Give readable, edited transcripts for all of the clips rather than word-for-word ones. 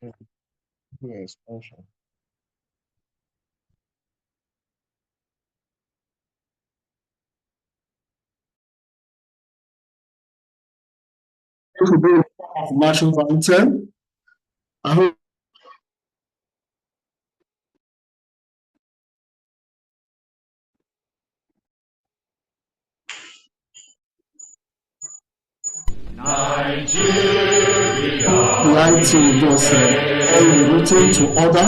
Yes, expansion. To be of Marshall Valentine. I hope 90 just all return to order.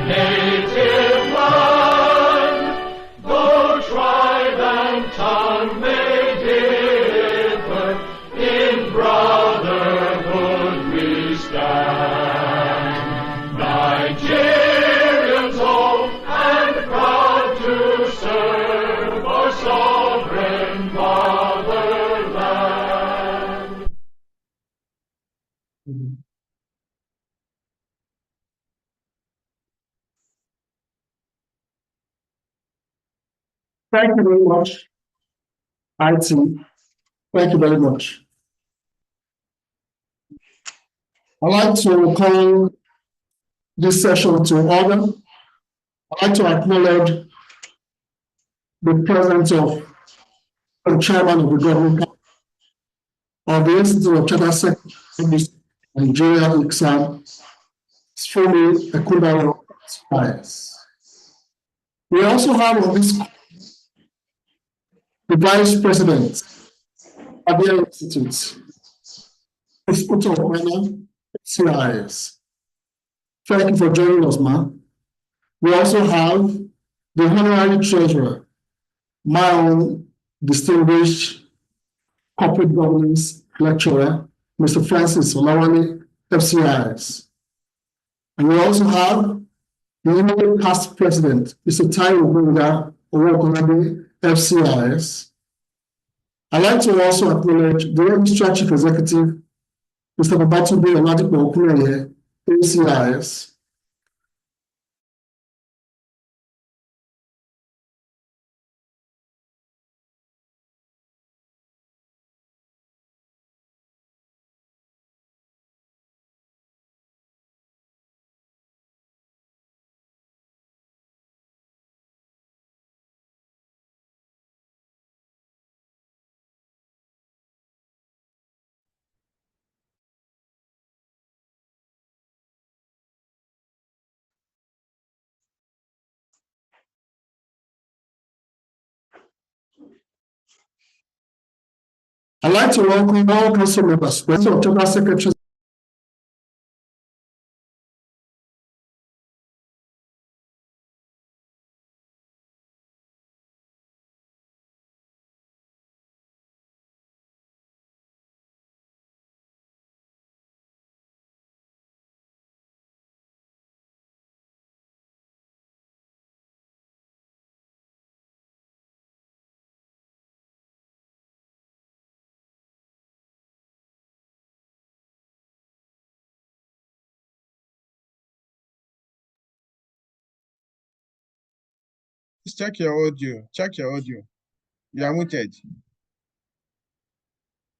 Native land, though tribe and tongue may differ, in brotherhood we stand. Nigerians old and proud to serve our sovereign fatherland. Thank you very much, IT. Thank you very much. I'd like to call this session to order. I'd like to acknowledge the presence of the chairman of the government of the Institute of Charter Secretaries, Nigeria, ICSAN, Fumi Ekudaro. We also have on this the Vice President of the Institute, Hospital of Honor, CIS. Thank you for joining us, man. We also have the Honorary Treasurer, my own distinguished corporate governance lecturer, Mr. Francis Olawale, FCIS. And we also have the immediate past president, Mr. Taiwo Bunga Owokolade, FCIS. I'd like to also acknowledge the Registrar Chief Executive, Mr. Babatunde Oladipo Okuneye, ACIS. I'd like to welcome all council members, President of Charter Secretaries. Check your audio. Check your audio. You are muted.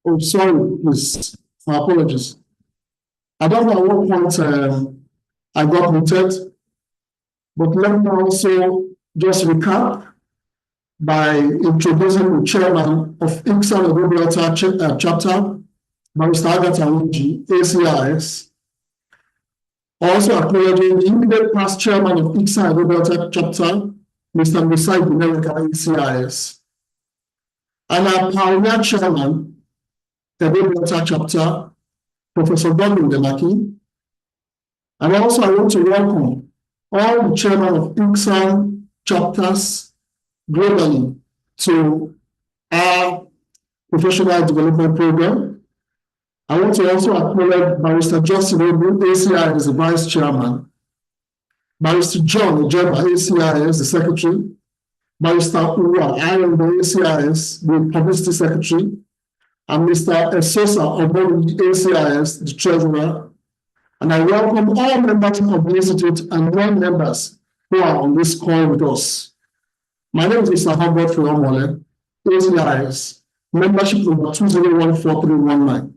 Oh, sorry, please. My apologies. I don't know at what point I got muted, but let me also just recap by introducing the chairman of ICSAN Gibraltar chapter, Barrister Agatha Uji, ACIS. Also acknowledging the immediate past chairman of ICSAN Gibraltar chapter, Mr. Musai Binerika, ACIS. And our pioneer chairman, the Gibraltar chapter, Professor Godwin Delaki. And also I want to welcome all the chairmen of ICSAN chapters globally to our professional development program. I want to also acknowledge Barrister Justin Obu, ACI as the vice chairman, Barrister John Ojeba, ACIS, the secretary, Barrister Uwa Ayon, the ACIS, the publicity secretary, and Mr. Esosa Obolu, ACIS, the treasurer. And I welcome all members of the Institute and non-members who are on this call with us. My name is Mr. Hubbard Fiomole, ACIS, membership number 201439.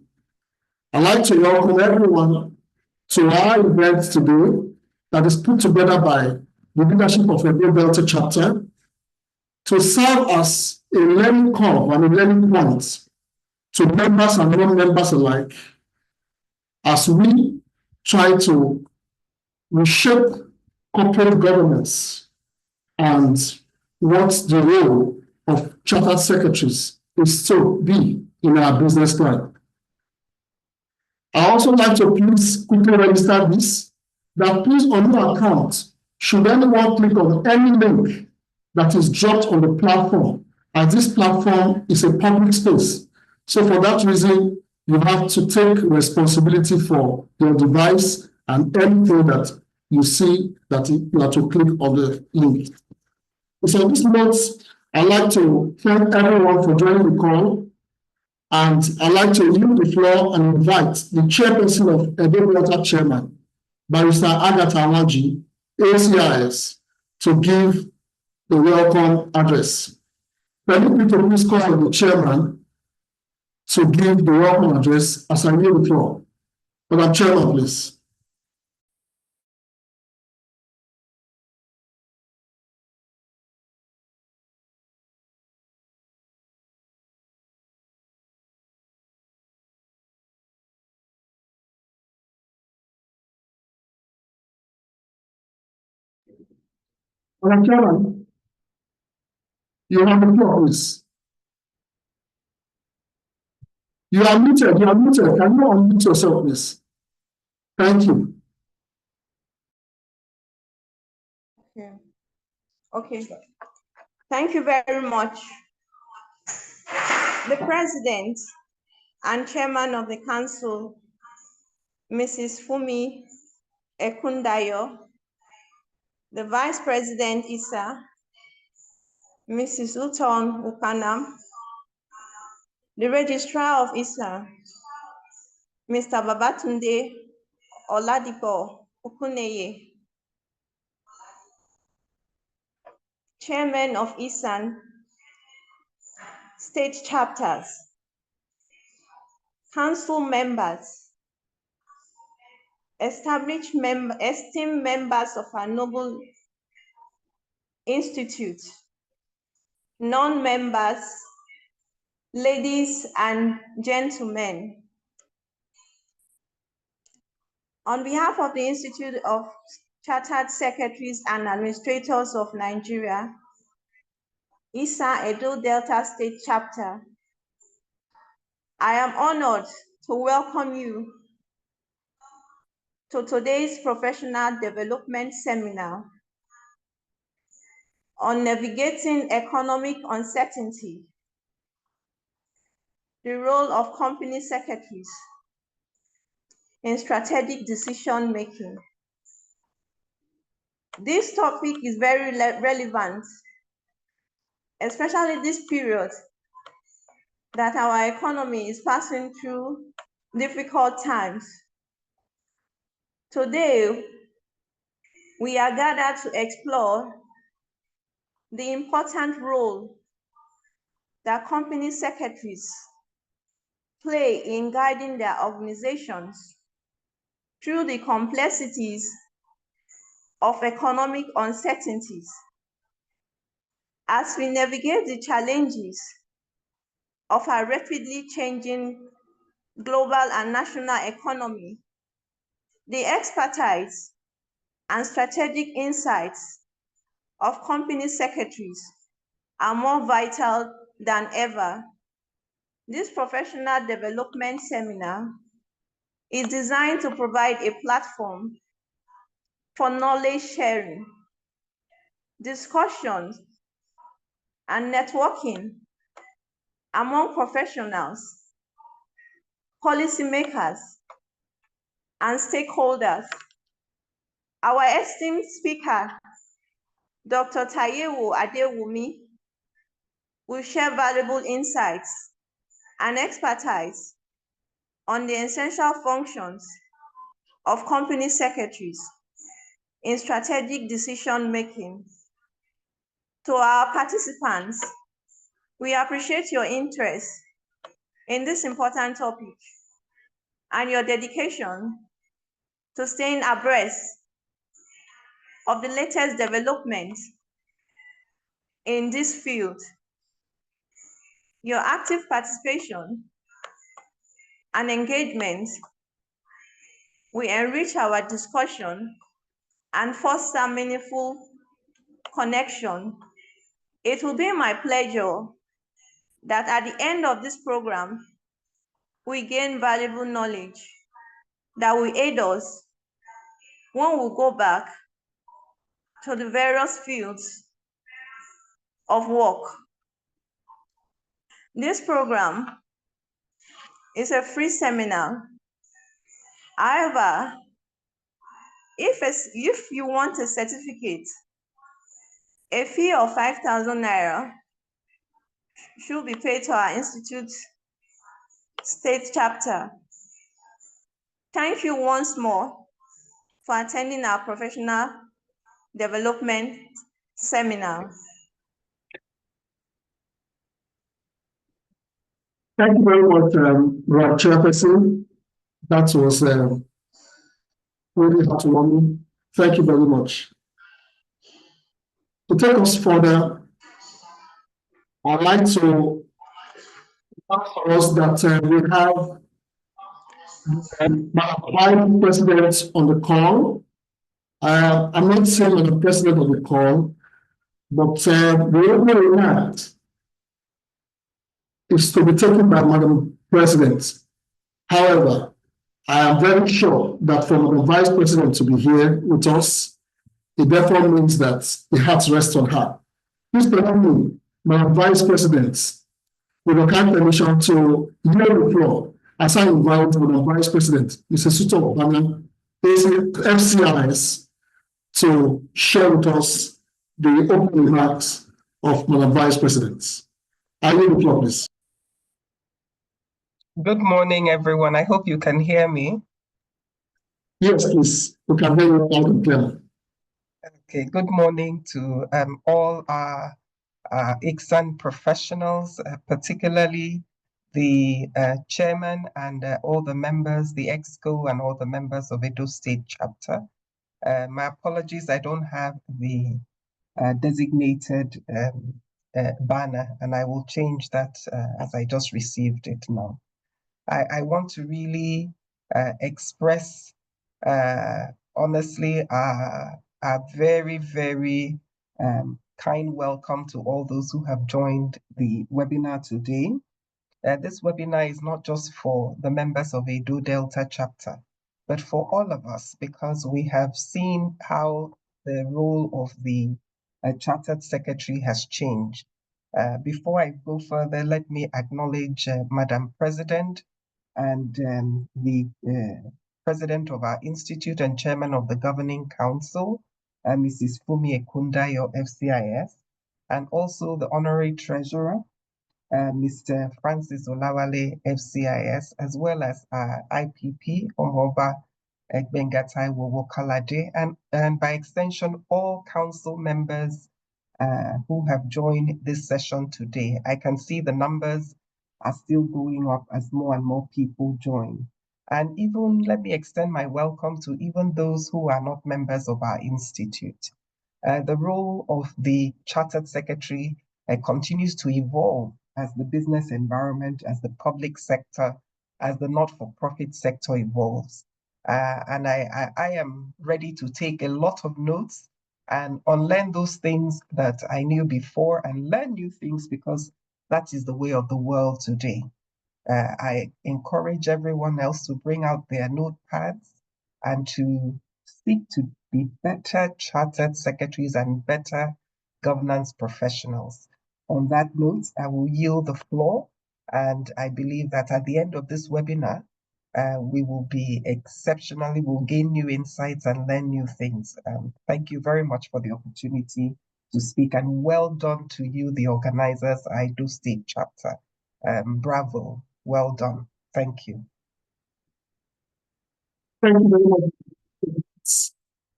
I'd like to welcome everyone to our event today that is put together by the leadership of a Delta chapter to serve as a learning curve and a learning point to members and non-members alike as we try to reshape corporate governance and what the role of chartered secretaries is to be in our business plan. I also like to please quickly register this, that please on your account, should anyone click on any link that is dropped on the platform, as this platform is a public space. So for that reason, you have to take responsibility for your device and anything that you see that you are to click on the link. So this note, I'd like to thank everyone for joining the call. And I'd like to yield the floor and invite the chairperson of Edo Water Chairman, Barrister Agatha Awaji, ACIS, to give the welcome address. Permit me to please call on the chairman to give the welcome address as I yield the floor. Madam Chairman, please. Madam Chairman, you have the floor, please. You are muted. You are muted. Can you unmute yourself, please? Thank you. Okay. Thank you very much. The President and Chairman of the Council, Mrs. Fumi Ekundayo, the Vice President, Isa, Mrs. Uton Upanam, the Registrar of Isa, Mr. Babatunde Oladipo Okuneye, Chairman of ISAN State Chapters, Council members, esteemed members of our noble institute, non-members, ladies and gentlemen. On behalf of the Institute of Chartered Secretaries and Administrators of Nigeria, ISA Edo Delta State Chapter, I am honored to welcome you to today's professional development seminar on navigating economic uncertainty, the role of company secretaries in strategic decision-making. This topic is very relevant, especially this period that our economy is passing through difficult times. Today, we are gathered to explore the important role that company secretaries play in guiding their organizations through the complexities of economic uncertainties. As we navigate the challenges of our rapidly changing global and national economy, the expertise and strategic insights of company secretaries are more vital than ever. This professional development seminar is designed to provide a platform for knowledge sharing, discussions, and networking among professionals, policymakers, and stakeholders. Our esteemed speaker, Dr. Tayewo Adewumi, will share valuable insights and expertise on the essential functions of company secretaries in strategic decision-making. To our participants, we appreciate your interest in this important topic and your dedication to staying abreast of the latest developments in this field. Your active participation and engagement will enrich our discussion and foster meaningful connection. It will be my pleasure that at the end of this program, we gain valuable knowledge that will aid us when we go back to the various fields of work. This program is a free seminar. However, if you want a certificate, a fee of 5,000 naira should be paid to our institute state chapter. Thank you once more for attending our professional development seminar. Thank you very much, Rob Chairperson. That was really heartwarming. Thank you very much. To take us further, I'd like to ask for us that we have Vice President on the call. I'm not saying the President on the call, but the opening remark is to be taken by Madam President. However, I am very sure that for Madam Vice President to be here with us, it therefore means that the heart rests on her. Please permit me, Madam Vice President, with your kind permission to yield the floor as I invite Madam Vice President, Mr. Suto Obana, FCIS, to share with us the opening remarks of Madam Vice President. I yield the floor, please. Good morning, everyone. I hope you can hear me. Yes, please. We can hear you loud and clear. Okay, good morning to all our ICSAN professionals, particularly the chairman and all the members, the EXCO and all the members of Edo State chapter. My apologies, I don't have the designated banner, and I will change that as I just received it now. I want to really express honestly a very, very kind welcome to all those who have joined the webinar today. This webinar is not just for the members of Edo Delta chapter, but for all of us, because we have seen how the role of the Chartered Secretary has changed. Before I go further, let me acknowledge Madam President and the President of our Institute and Chairman of the Governing Council, Mrs. Fumi Ekundayo, FCIS, and also the Honorary Treasurer, Mr. Francis Olawale, FCIS, as well as IPP, Omoba Egbengatai Wowokalade, and by extension, all council members who have joined this session today. I can see the numbers are still going up as more and more people join. And even let me extend my welcome to even those who are not members of our institute. The role of the Chartered Secretary continues to evolve as the business environment, as the public sector, as the not-for-profit sector evolves. And I am ready to take a lot of notes and unlearn those things that I knew before and learn new things, because that is the way of the world today. I encourage everyone else to bring out their notepads and to seek to be better chartered secretaries and better governance professionals. On that note, I will yield the floor, and I believe that at the end of this webinar, we will be exceptionally, we'll gain new insights and learn new things. Thank you very much for the opportunity to speak, and well done to you, the organizers, Edo State chapter. Bravo, well done. Thank you. Thank you very much.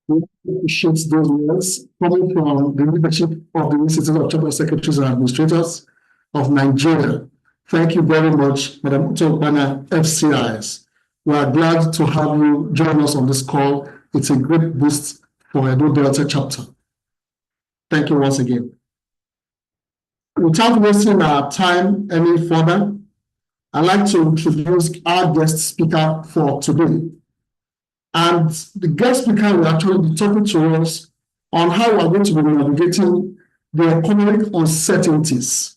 We appreciate those words coming from the leadership of the Institute of Chartered Secretaries and Administrators of Nigeria. Thank you very much, Madam Utobana, FCIS. We are glad to have you join us on this call. It's a great boost for Edo Delta chapter. Thank you once again. Without wasting our time any further, I'd like to introduce our guest speaker for today. And the guest speaker will actually be talking to us on how we're going to be navigating the economic uncertainties.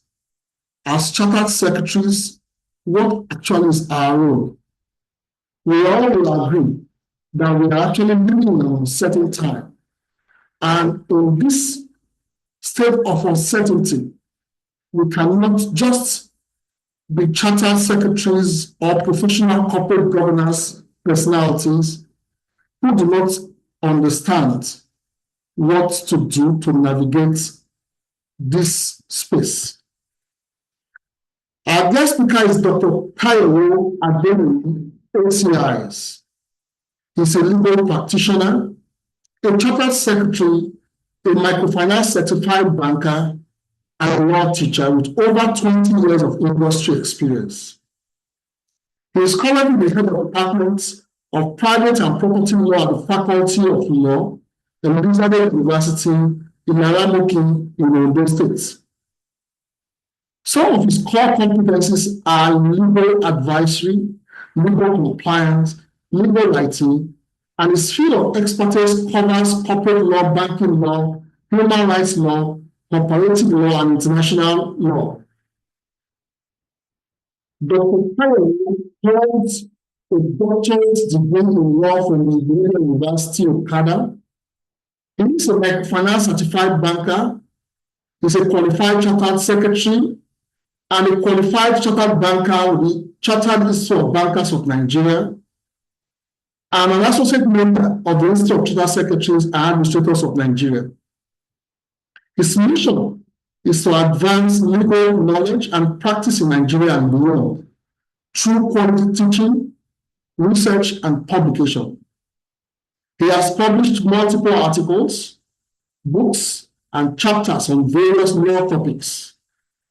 As chartered secretaries, what actually is our role? We all will agree that we are actually living in an uncertain time. And in this state of uncertainty, we cannot just be chartered secretaries or professional corporate governance personalities who do not understand what to do to navigate this space. Our guest speaker is Dr. Taiwo Adeniyi, ACIS. He's a legal practitioner, a chartered secretary, a microfinance certified banker, and a law teacher with over 20 years of industry experience. He is currently the head of department of private and property law at the Faculty of Law at Elizabeth University in Aramoki in Ondo State. Some of his core competencies are legal advisory, legal compliance, legal writing, and his field of expertise covers corporate law, banking law, human rights law, comparative law, and international law. Dr. Taiwo holds a doctorate degree in law from the University of Canada. He is a microfinance certified banker. He's a qualified chartered secretary and a qualified chartered banker with the Chartered Institute of Bankers of Nigeria, and an associate member of the Institute of Chartered Secretaries and Administrators of Nigeria. His mission is to advance legal knowledge and practice in Nigeria and beyond through quality teaching, research, and publication. He has published multiple articles, books, and chapters on various law topics,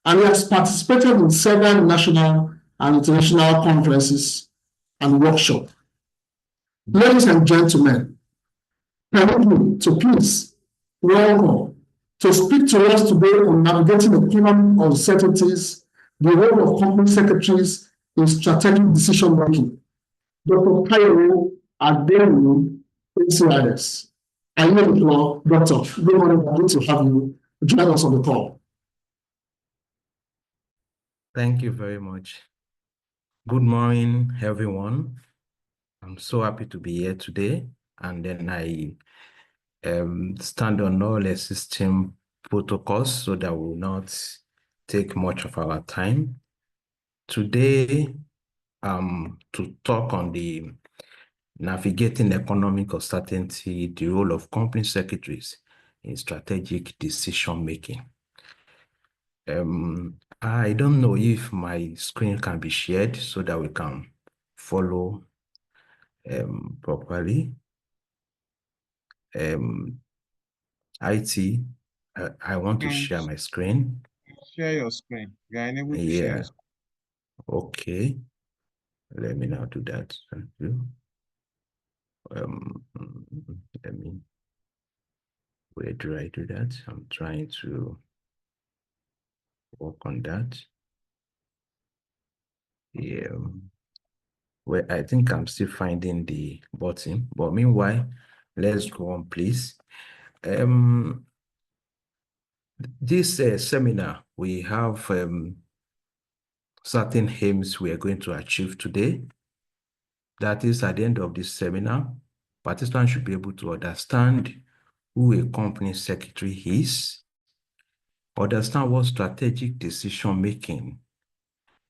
and he has participated in several national and international conferences and workshops. Ladies and gentlemen, permit me to please welcome to speak to us today on navigating economic uncertainties, the role of company secretaries in strategic decision making, Dr. Taiwo Adeniyi, ACIS. I yield the floor, Doctor. Good morning. I'm good to have you join us on the call. Thank you very much. Good morning, everyone. I'm so happy to be here today. And then I stand on all existing protocols so that we will not take much of our time. Today, to talk on the navigating economic uncertainty, the role of company secretaries in strategic decision making. I don't know if my screen can be shared so that we can follow properly. IT, I want to share my screen. Share your screen. You are unable to share your screen. Okay. Let me now do that. Thank you. Let me, where do I do that? I'm trying to work on that. Yeah. Well, I think I'm still finding the button, but meanwhile, let's go on, please. This seminar, we have certain aims we are going to achieve today. That is, at the end of this seminar, participants should be able to understand who a company secretary is, understand what strategic decision making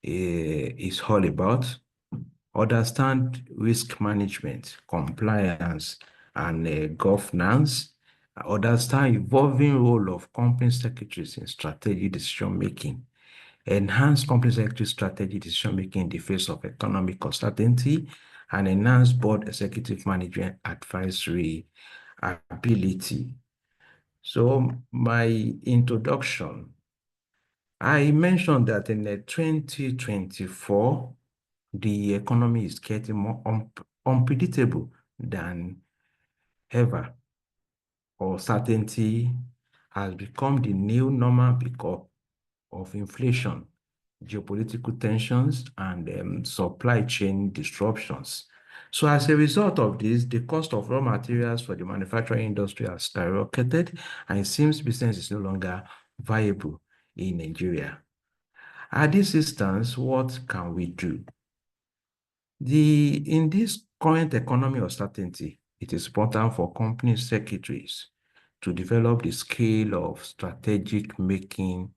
is all about, understand risk management, compliance, and governance, understand evolving role of company secretaries in strategic decision making, enhance company secretary strategic decision making in the face of economic uncertainty, and enhance board executive management advisory ability. So my introduction, I mentioned that in 2024, the economy is getting more unpredictable than ever. Uncertainty has become the new normal because of inflation, geopolitical tensions, and supply chain disruptions. So as a result of this, the cost of raw materials for the manufacturing industry has skyrocketed, and it seems business is no longer viable in Nigeria. At this instance, what can we do? In this current economy of certainty, it is important for company secretaries to develop the skill of strategic making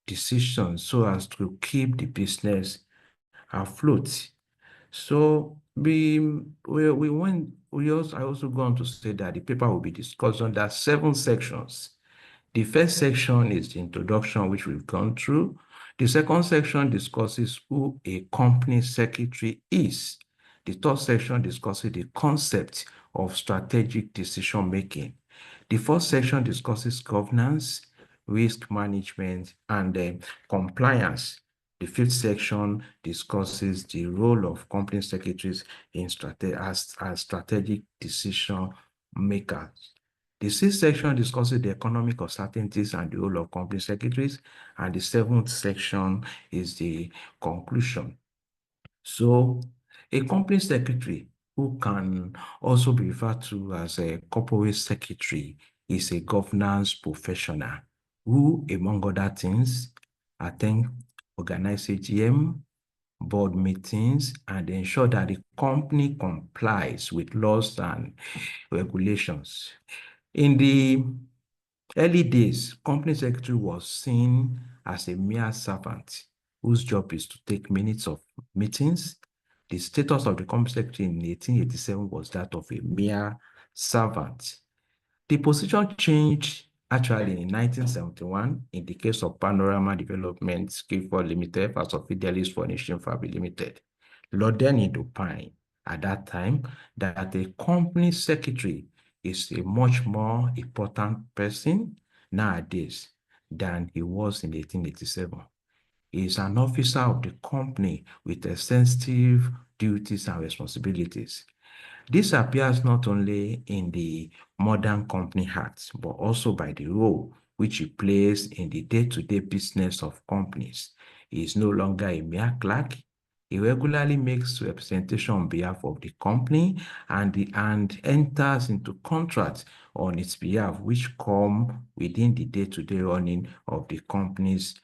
decisions so as to keep the business afloat. So I also go on to say that the paper will be discussed under 7 sections. The first section is the introduction, which we've gone through. The second section discusses who a company secretary is. The third section discusses the concept of strategic decision making. The fourth section discusses governance, risk management, and compliance. The fifth section discusses the role of company secretaries as strategic decision makers. The sixth section discusses the economic uncertainties and the role of company secretaries, and the seventh section is the conclusion. So, a company secretary, who can also be referred to as a corporate secretary, is a governance professional who, among other things, attend, organize AGM, board meetings, and ensure that the company complies with laws and regulations. In the early days, company secretary was seen as a mere servant whose job is to take minutes of meetings. The status of the company secretary in 1887 was that of a mere servant. The position changed actually in 1971 in the case of Panorama Development Skillful Limited as of Fidelis Furnishing Fabric Limited. Lord Denny opined at that time that a company secretary is a much more important person nowadays than he was in 1887. He is an officer of the company with extensive duties and responsibilities. This appears not only in the modern company act, but also by the role which he plays in the day-to-day business of companies. He is no longer a mere clerk. He regularly makes representation on behalf of the company and enters into contracts on its behalf, which come within the day-to-day running of the company's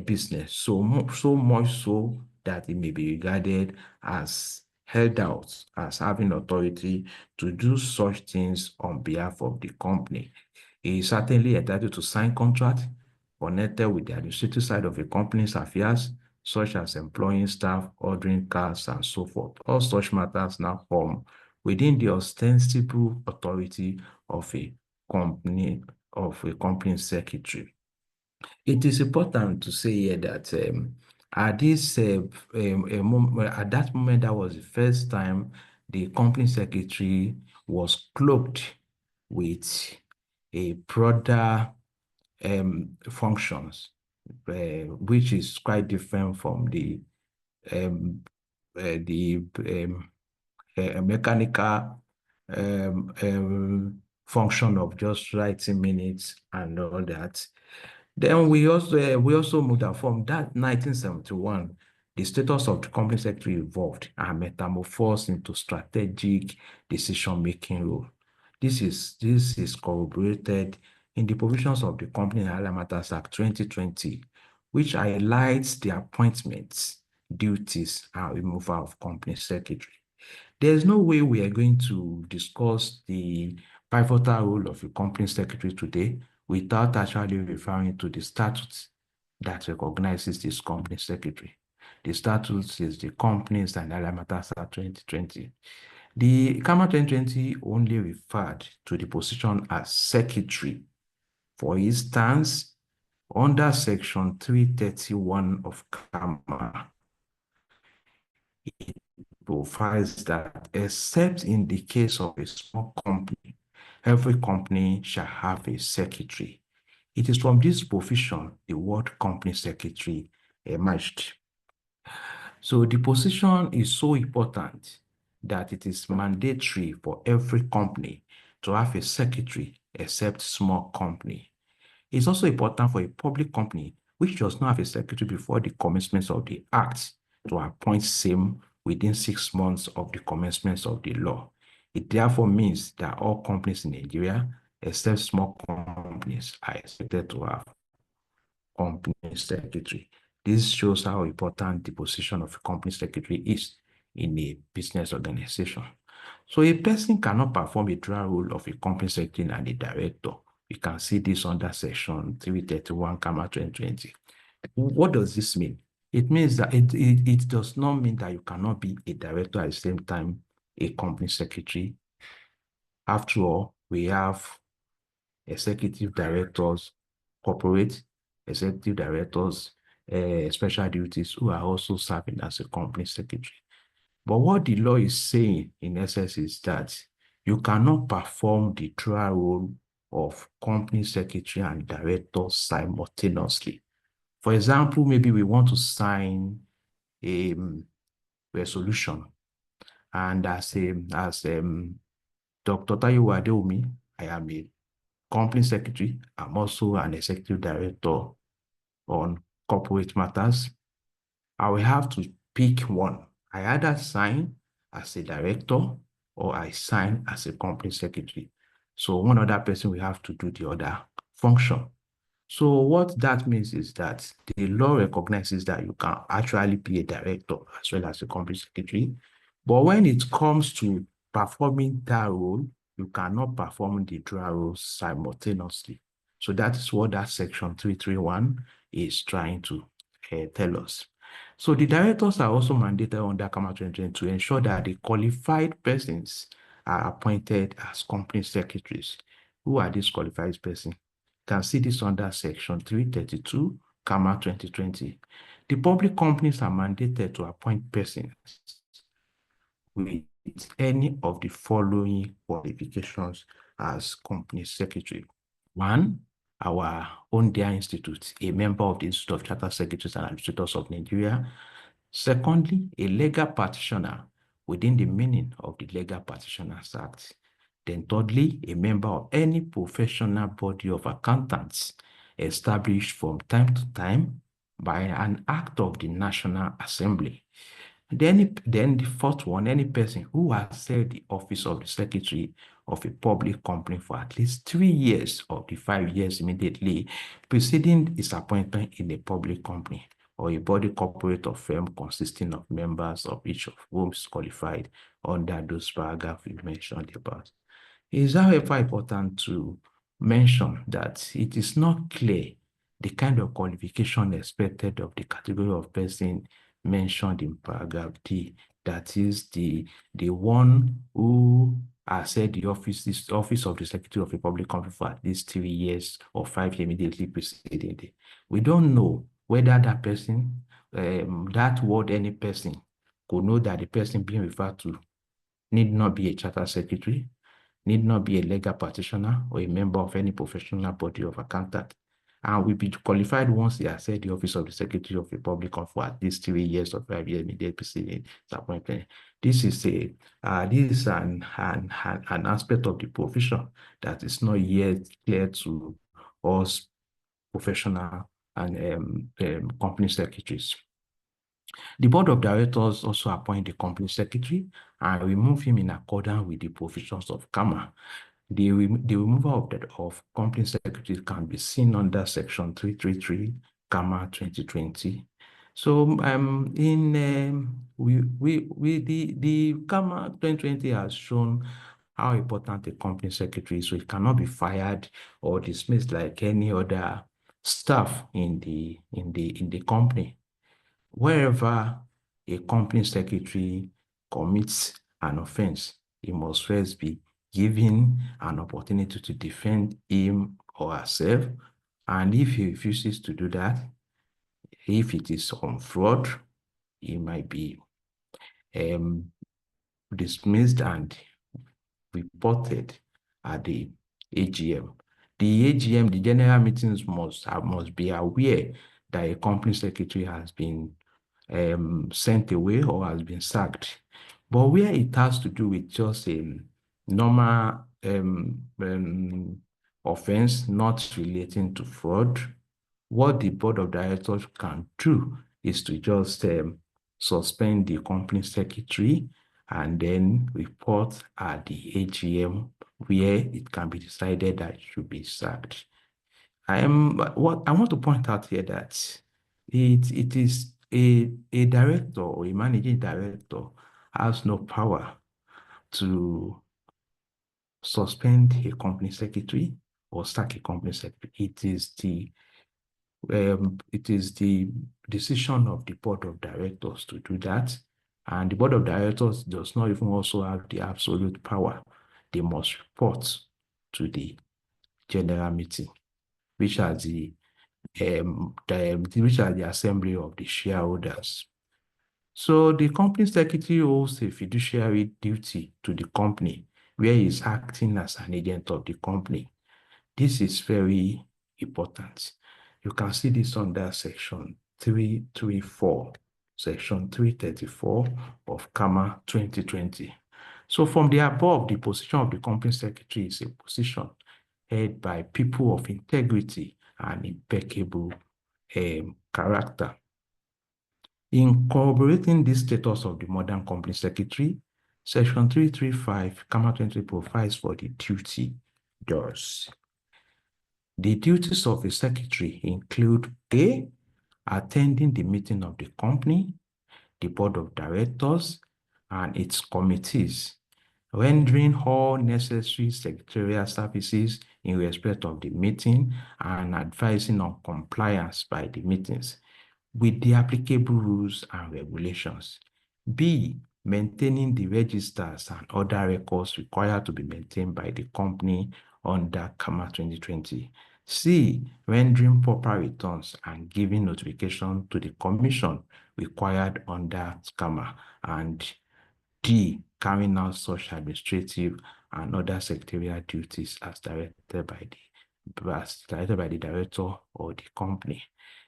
business. So much so that it may be regarded as held out as having authority to do such things on behalf of the company. He is certainly entitled to sign contracts connected with the administrative side of a company's affairs, such as employing staff, ordering cars, and so forth. All such matters now come within the ostensible authority of a company secretary. It is important to say here that at that moment, that was the first time the company secretary was cloaked with a broader functions, which is quite different from the mechanical function of just writing minutes and all that. Then we also moved on from that 1971. The status of the company secretary evolved and metamorphosed into strategic decision-making role. This is corroborated in the provisions of the Company and Other Matters Act 2020, which highlights the appointments, duties, and removal of company secretary. There's no way we are going to discuss the pivotal role of a company secretary today without actually referring to the statute that recognizes this company secretary. The statute is the Companies and Other Matters Act 2020. The CAMA 2020 only referred to the position as secretary. For instance, under Section 331 of CAMA, it provides that except in the case of a small company, every company shall have a secretary. It is from this provision the word company secretary emerged. So the position is so important that it is mandatory for every company to have a secretary except small company. It's also important for a public company which does not have a secretary before the commencement of the act to appoint same within 6 months of the commencement of the law. It therefore means that all companies in Nigeria, except small companies, are expected to have company secretary. This shows how important the position of a company secretary is in a business organization. So a person cannot perform a dual role of a company secretary and a director. You can see this under section 331, 2020. What does this mean? It means that it does not mean that you cannot be a director at the same time a company secretary. After all, we have executive directors, corporate executive directors, special duties who are also serving as a company secretary. But what the law is saying in essence is that you cannot perform the dual role of company secretary and director simultaneously. For example, maybe we want to sign a resolution, and as Dr. Tayo Adeomi, I am a company secretary. I'm also an executive director on corporate matters. I will have to pick one. I either sign as a director or I sign as a company secretary. So one other person will have to do the other function. So what that means is that the law recognizes that you can actually be a director as well as a company secretary. But when it comes to performing that role, you cannot perform the dual roles simultaneously. So that is what that section 331 is trying to tell us. So the directors are also mandated under CAMA 2020 to ensure that the qualified persons are appointed as company secretaries. Who are these qualified persons? You can see this under section 332, CAMA 2020. The public companies are mandated to appoint persons with any of the following qualifications as company secretary. One, our own dear institute, a member of the Institute of Chartered Secretaries and Administrators of Nigeria. Secondly, a legal practitioner within the meaning of the Legal Practitioners Act. Then thirdly, a member of any professional body of accountants established from time to time by an act of the National Assembly. Then the fourth one, any person who has held the office of the secretary of a public company for at least 3 years of the 5 years immediately preceding his appointment in a public company or a body corporate or firm consisting of members of each of whom is qualified under those paragraphs we mentioned above. It is, however, important to mention that it is not clear the kind of qualification expected of the category of person mentioned in paragraph D, that is the one who has held the office of the Secretary of a public company for at least 3 years or 5 years immediately preceding it. We don't know whether that person, that word any person, could know that the person being referred to need not be a chartered secretary, need not be a legal practitioner or a member of any professional body of accountant, and will be qualified once he has held the office of the Secretary of the Public Company for at least 3 years or 5 years immediately preceding his appointment. This is an aspect of the profession that is not yet clear to us professional and company secretaries. The board of directors also appoint the company secretary and remove him in accordance with the provisions of CAMA. The removal of company secretary can be seen under section 333, CAMA 2020. So the CAMA 2020 has shown how important a company secretary is, so it cannot be fired or dismissed like any other staff in the company. Wherever a company secretary commits an offense, he must first be given an opportunity to defend him or herself. And if he refuses to do that, if it is on fraud, he might be dismissed and reported at the AGM. The AGM, the general meetings must be aware that a company secretary has been sent away or has been sacked. But where it has to do with just a normal offense not relating to fraud, what the board of directors can do is to just suspend the company secretary and then report at the AGM where it can be decided that it should be sacked. What I want to point out here that it is a director or a managing director has no power to suspend a company secretary or sack a company secretary. It is the decision of the board of directors to do that. And the board of directors does not even also have the absolute power. They must report to the general meeting, which are which are the assembly of the shareholders. So the company secretary owes a fiduciary duty to the company where he is acting as an agent of the company. This is very important. You can see this under section 334, section 334 of CAMA 2020. So from the above, the position of the company secretary is a position held by people of integrity and impeccable character. In corroborating this status of the modern company secretary, section 335, CAMA 20 provides for the duty does. The duties of a secretary include A, attending the meeting of the company, the board of directors, and its committees, rendering all necessary secretarial services in respect of the meeting and advising on compliance by the meetings with the applicable rules and regulations. B, maintaining the registers and other records required to be maintained by the company under CAMA 2020. C, rendering proper returns and giving notification to the commission required under CAMA. And D, carrying out such administrative and other secretarial duties as directed by the director or the company.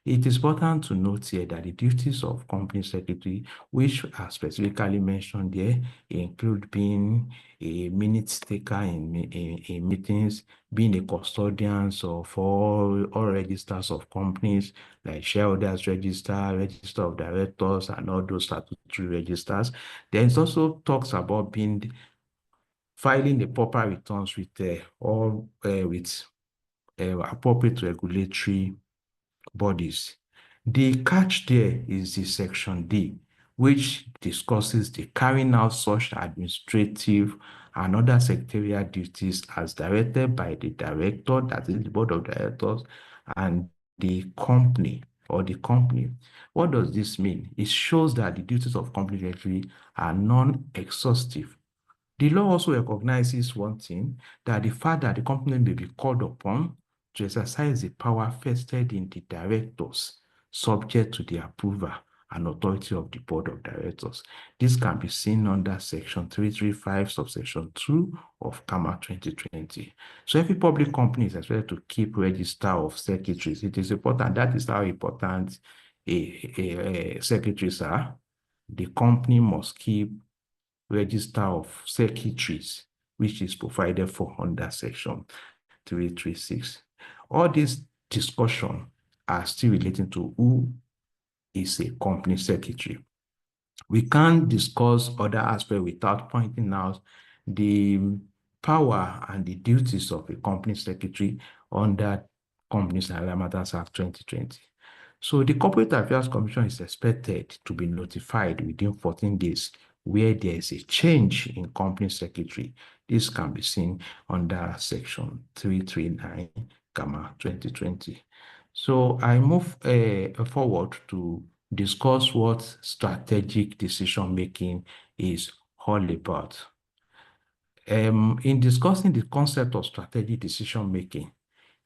It is important to note here that the duties of company secretary, which are specifically mentioned there, include being a minute taker in meetings, being a custodian of all registers of companies, like shareholders register, register of directors, and all those statutory registers. Then it also talks about filing the proper returns with appropriate regulatory bodies. The catch there is the section D, which discusses the carrying out such administrative and other secretarial duties as directed by the director, that is the board of directors, and the company or the company. What does this mean? It shows that the duties of company secretary are non-exhaustive. The law also recognizes one thing, that the fact that the company may be called upon to exercise the power vested in the directors, subject to the approval and authority of the board of directors. This can be seen under section 335, subsection 2 of CAMA 2020. So every public company is expected to keep register of secretaries. It is important. That is how important secretaries are. The company must keep register of secretaries, which is provided for under section 336. All these discussions are still relating to who is a company secretary. We can't discuss other aspects without pointing out the power and the duties of a company secretary under Companies and Other Matters Act 2020. So the Corporate Affairs Commission is expected to be notified within 14 days where there is a change in company secretary. This can be seen under section 339, CAMA 2020. So I move forward to discuss what strategic decision-making is all about. In discussing the concept of strategic decision-making,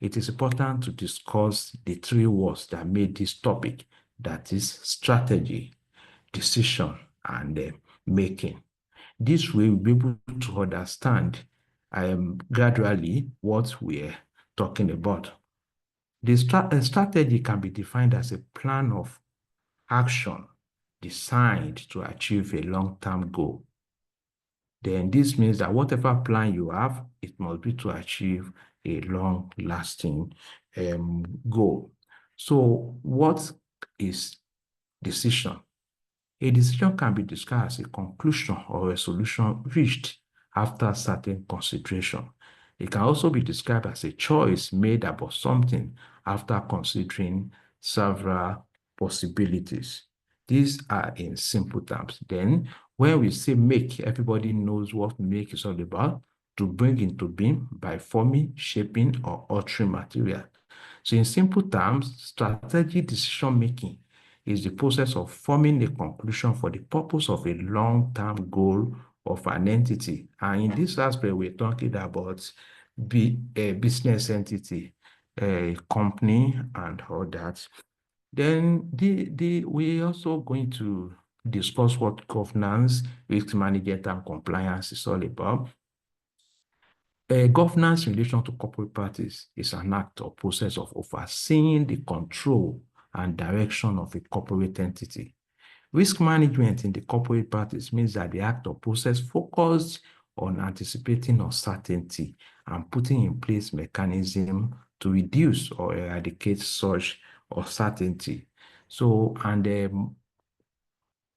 it is important to discuss the three words that made this topic, that is strategy, decision, and making. This way, we'll be able to understand gradually what we're talking about. The strategy can be defined as a plan of action designed to achieve a long-term goal. Then this means that whatever plan you have, it must be to achieve a long-lasting goal. So what is decision? A decision can be described as a conclusion or a solution reached after certain consideration. It can also be described as a choice made about something after considering several possibilities. These are in simple terms. Then, when we say make, everybody knows what make is all about: to bring into being by forming, shaping, or altering material. So in simple terms, strategic decision making is the process of forming a conclusion for the purpose of a long-term goal of an entity. And in this aspect, we're talking about a business entity, a company, and all that. Then we're also going to discuss what governance, risk management, and compliance is all about. Governance in relation to corporate practice is an act or process of overseeing the control and direction of a corporate entity. Risk management in the corporate practice means that the act or process focused on anticipating uncertainty and putting in place mechanism to reduce or eradicate such uncertainty. So, and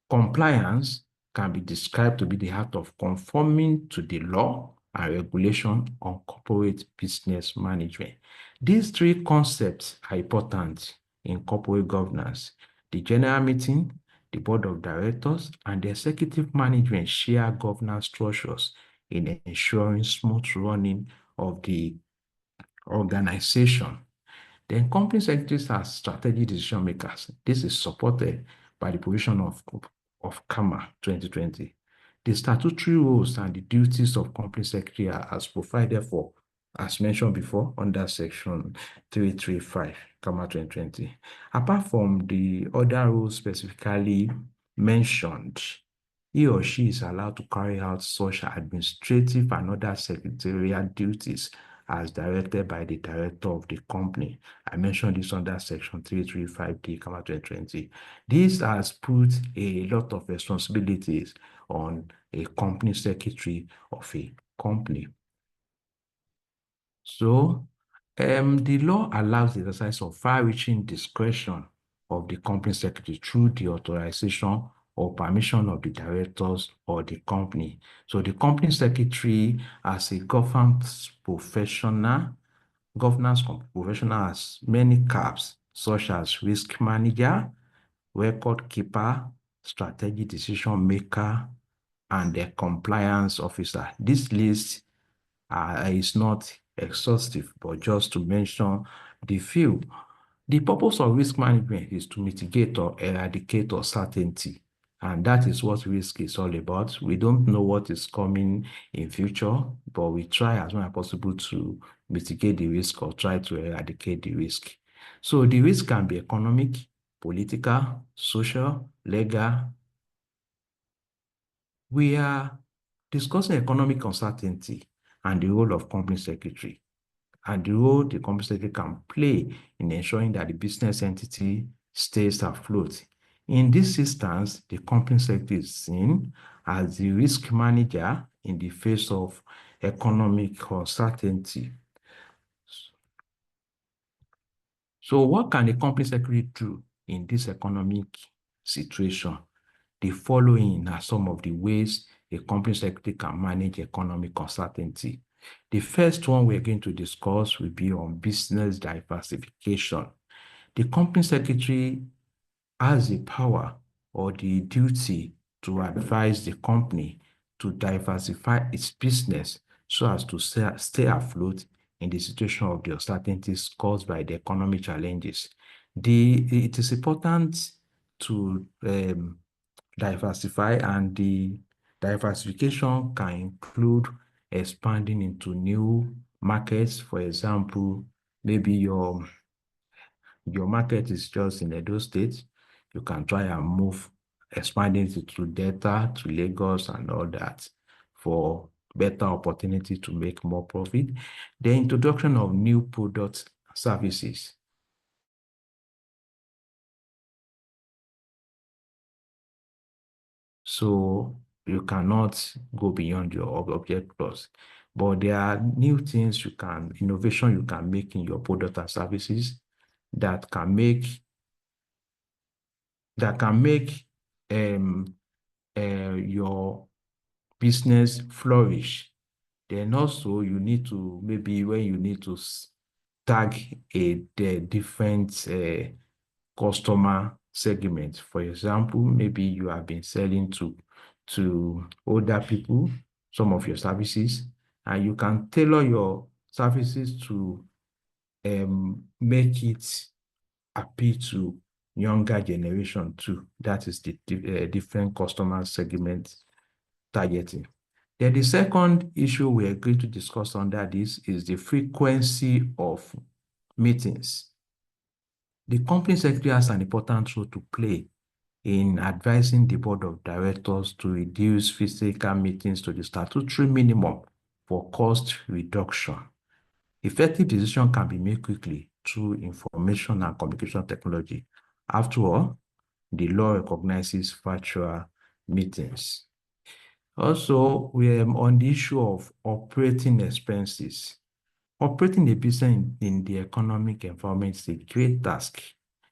compliance can be described to be the act of conforming to the law and regulation on corporate business management. These three concepts are important in corporate governance. The general meeting, the board of directors, and the executive management share governance structures in ensuring smooth running of the organization. Then company secretaries are strategic decision makers. This is supported by the provision of CAMA 2020. The statutory roles and the duties of company secretary are as provided for, as mentioned before, under section 335, CAMA 2020. Apart from the other rules specifically mentioned, he or she is allowed to carry out such administrative and other secretarial duties as directed by the director of the company. I mentioned this under section 335D, 2020. This has put a lot of responsibilities on a company secretary of a company. So, the law allows the exercise of far-reaching discretion of the company secretary through the authorization or permission of the directors or the company. So the company secretary, as a governance professional, has many caps, such as risk manager, record keeper, strategic decision maker, and the compliance officer. This list is not exhaustive, but just to mention the few. The purpose of risk management is to mitigate or eradicate uncertainty. And that is what risk is all about. We don't know what is coming in future, but we try as much as possible to mitigate the risk or try to eradicate the risk. So the risk can be economic, political, social, legal. We are discussing economic uncertainty and the role of company secretary, and the role the company secretary can play in ensuring that the business entity stays afloat. In this instance, the company secretary is seen as the risk manager in the face of economic uncertainty. So what can the company secretary do in this economic situation? The following are some of the ways a company secretary can manage economic uncertainty. The first one we're going to discuss will be on business diversification. The company secretary has the power or the duty to advise the company to diversify its business so as to stay afloat in the situation of the uncertainties caused by the economic challenges. It is important to diversify, and the diversification can include expanding into new markets. For example, maybe your market is just in Edo State, you can try and move, expanding it to Delta, to Lagos, and all that for better opportunity to make more profit. The introduction of new products, services. So you cannot go beyond your object clause. But there are new things innovation you can make in your product and services that can make your business flourish. Then also you need to, maybe when you need to tag the different customer segment. For example, maybe you have been selling to older people, some of your services, and you can tailor your services to make it appeal to younger generation too. That is the different customer segment targeting. Then the second issue we are going to discuss under this is the frequency of meetings. The company secretary has an important role to play in advising the board of directors to reduce physical meetings to the statutory minimum for cost reduction. Effective decision can be made quickly through information and communication technology. After all, the law recognizes virtual meetings. Also, we are on the issue of operating expenses. Operating a business in the economic environment is a great task.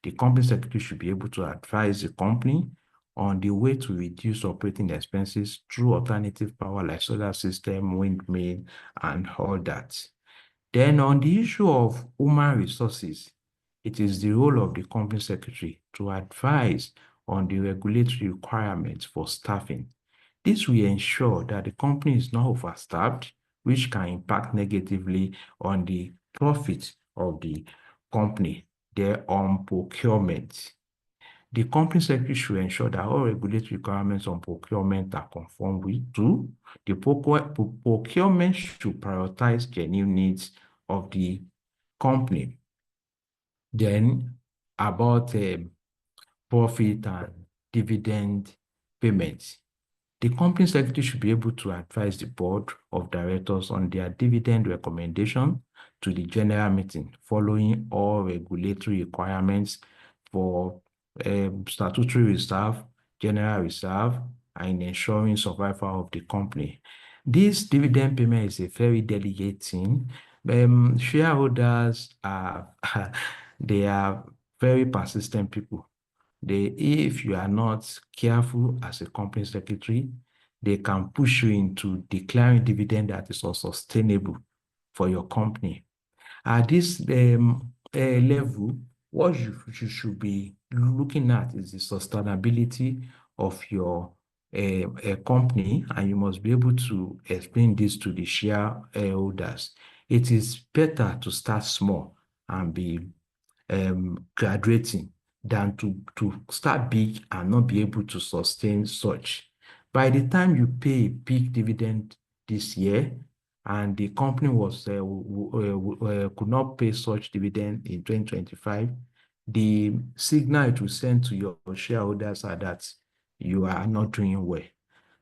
The company secretary should be able to advise the company on the way to reduce operating expenses through alternative power like solar system, windmill, and all that. Then on the issue of human resources, it is the role of the company secretary to advise on the regulatory requirements for staffing. This will ensure that the company is not overstaffed, which can impact negatively on the profit of the company. Then on procurement, the company secretary should ensure that all regulatory requirements on procurement are conformed with. Two, the procurement should prioritize genuine needs of the company. Then about profit and dividend payments. The company secretary should be able to advise the board of directors on their dividend recommendation to the general meeting, following all regulatory requirements for statutory reserve, general reserve, and ensuring survival of the company. This dividend payment is a very delicate thing. Shareholders are they are very persistent people. If you are not careful as a company secretary, they can push you into declaring dividend that is unsustainable for your company. At this level, what you should be looking at is the sustainability of your company, and you must be able to explain this to the shareholders. It is better to start small and be graduating than to start big and not be able to sustain such. By the time you pay a big dividend this year, and the company could not pay such dividend in 2025, the signal it will send to your shareholders are that you are not doing well.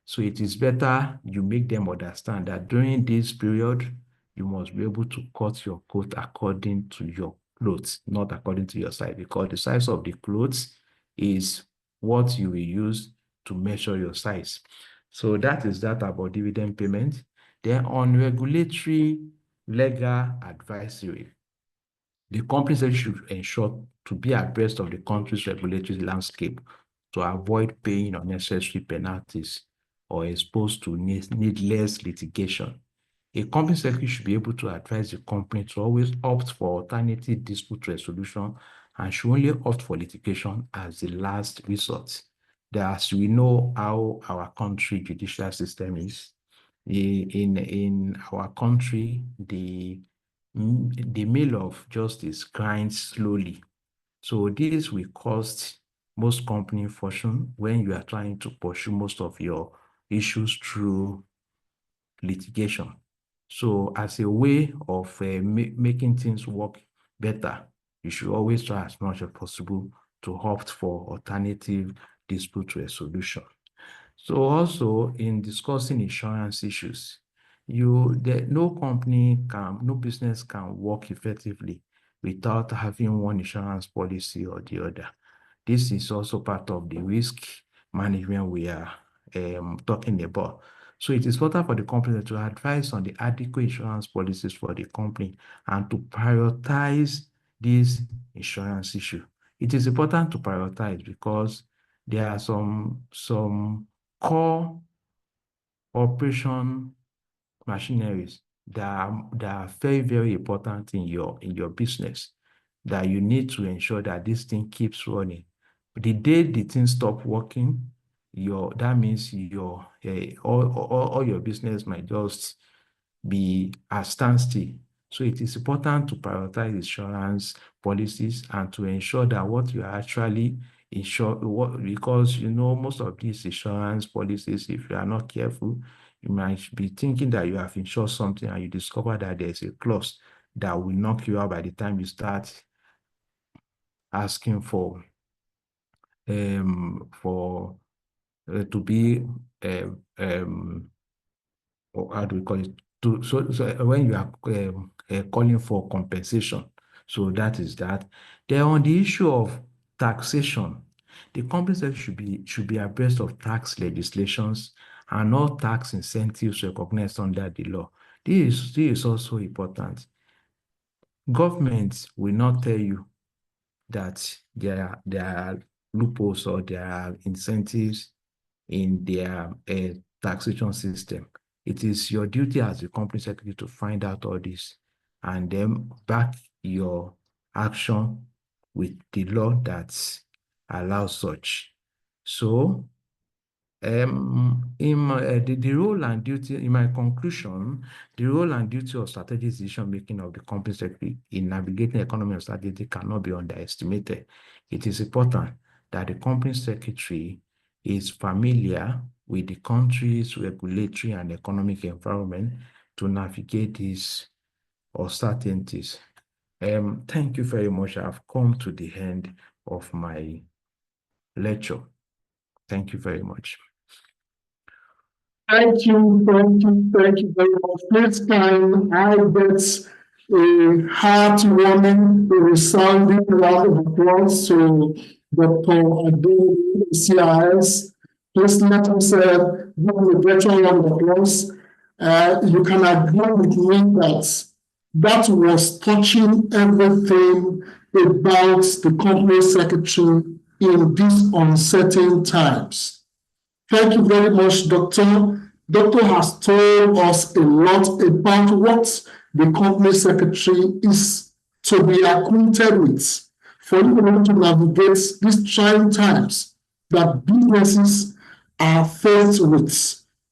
So it is better you make them understand that during this period, you must be able to cut your coat according to your clothes, not according to your size, because the size of the clothes is what you will use to measure your size. So that is that about dividend payment. Then on regulatory legal advisory, the company should ensure to be abreast of the country's regulatory landscape to avoid paying unnecessary penalties or exposed to needless litigation. A company secretary should be able to advise the company to always opt for alternative dispute resolution and should only opt for litigation as the last resort. As we know how our country judicial system is, in our country, the mill of justice grinds slowly. So this will cost most company fortune when you are trying to pursue most of your issues through litigation. So as a way of making things work better, you should always try as much as possible to opt for alternative dispute resolution. So also in discussing insurance issues, no business can work effectively without having one insurance policy or the other. This is also part of the risk management we are talking about. So it is important for the company to advise on the adequate insurance policies for the company and to prioritize this insurance issue. It is important to prioritize because there are some core operation machineries that are very, very important in your business that you need to ensure that this thing keeps running. The day the thing stop working, that means all your business might just be at standstill. So it is important to prioritize insurance policies and to ensure that what you are actually because most of these insurance policies, if you are not careful, you might be thinking that you have insured something and you discover that there's a clause that will knock you out by the time you start asking for to be or how do we call it? So when you are calling for compensation, so that is that. Then on the issue of taxation, the company secretary should be abreast of tax legislations and all tax incentives recognized under the law. This is also important. Governments will not tell you that there are loopholes or there are incentives in their taxation system. It is your duty as the company secretary to find out all this and then back your action with the law that allows such. So, the role and duty, in my conclusion, the role and duty of strategic decision making of the company secretary in navigating economy and strategy cannot be underestimated. It is important that the company secretary is familiar with the country's regulatory and economic environment to navigate these uncertainties. Thank you very much. I've come to the end of my lecture. Thank you very much. Thank you very much. Next time, I get a heartwarming, resounding round of applause to Dr. Adu, CIS. Please let us give a virtual round of applause. You can agree with me that was touching everything about the company secretary in these uncertain times. Thank you very much, Doctor. Doctor has told us a lot about what the company secretary is to be acquainted with for you to navigate these trying times that businesses are faced with.